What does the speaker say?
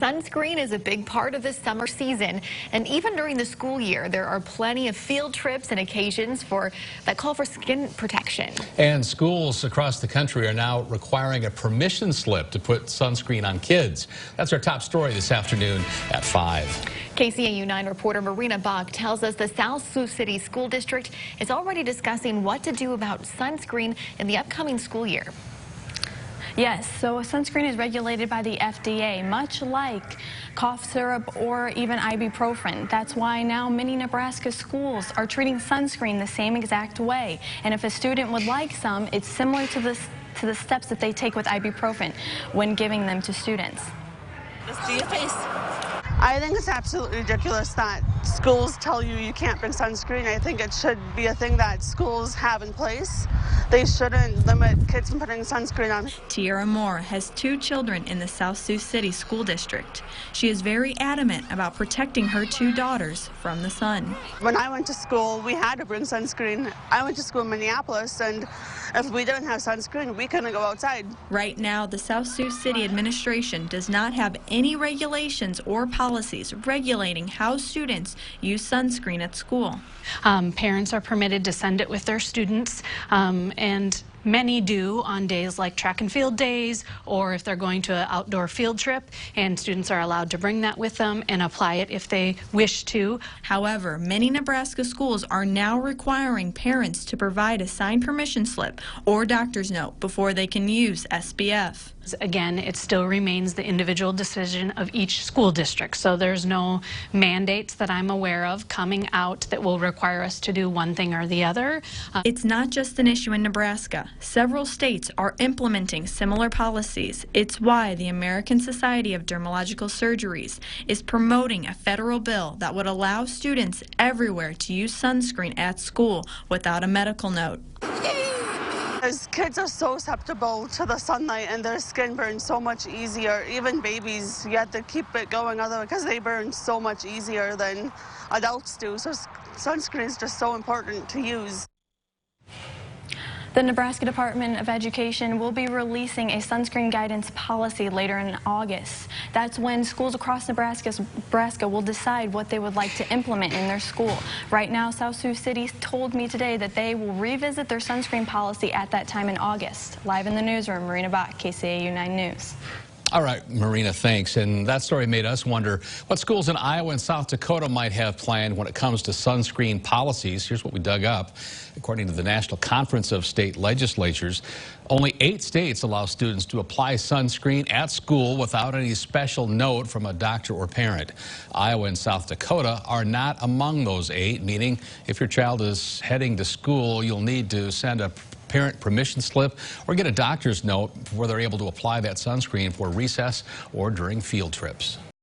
Sunscreen is a big part of the summer season, and even during the school year, there are plenty of field trips and occasions that call for skin protection. And schools across the country are now requiring a permission slip to put sunscreen on kids. That's our top story this afternoon at 5. KCAU-9 reporter Marina Bach tells us the Sioux City School District is already discussing what to do about sunscreen in the upcoming school year. Yes, so sunscreen is regulated by the FDA, much like cough syrup or even ibuprofen. That's why now many Nebraska schools are treating sunscreen the same exact way. And if a student would like some, it's similar to the steps that they take with ibuprofen when giving them to students. Just do your face. I think it's absolutely ridiculous that schools tell you you can't bring sunscreen. I think it should be a thing that schools have in place. They shouldn't limit kids from putting sunscreen on. Tiara Moore has 2 children in the Sioux City School District. She is very adamant about protecting her 2 daughters from the sun. When I went to school, we had to bring sunscreen. I went to school in Minneapolis, and if we didn't have sunscreen, we couldn't go outside. Right now, the Sioux City administration does not have any regulations or policies regulating how students use sunscreen at school. Parents are permitted to send it with their students, and many do on days like track and field days, or if they're going to an outdoor field trip, and students are allowed to bring that with them and apply it if they wish to. However, many Nebraska schools are now requiring parents to provide a signed permission slip or doctor's note before they can use SPF. Again, it still remains the individual decision of each school district, so there's no mandates that I'm aware of coming out that will require us to do one thing or the other. It's not just an issue in Nebraska. Several states are implementing similar policies. It's why the American Society of Dermatological Surgeries is promoting a federal bill that would allow students everywhere to use sunscreen at school without a medical note. As kids are so susceptible to the sunlight and their skin burns so much easier. Even babies, you have to keep it going because they burn so much easier than adults do. So sunscreen is just so important to use. The Nebraska Department of Education will be releasing a sunscreen guidance policy later in August. That's when schools across Nebraska will decide what they would like to implement in their school. Right now, Sioux City told me today that they will revisit their sunscreen policy at that time in August. Live in the newsroom, Marina Bach, KCAU-9 News. All right, Marina, thanks. And that story made us wonder what schools in Iowa and South Dakota might have planned when it comes to sunscreen policies. Here's what we dug up. According to the National Conference of State Legislatures, only 8 states allow students to apply sunscreen at school without any special note from a doctor or parent. Iowa and South Dakota are not among those 8, meaning if your child is heading to school, you'll need to send a parent permission slip or get a doctor's note before they're able to apply that sunscreen for recess or during field trips.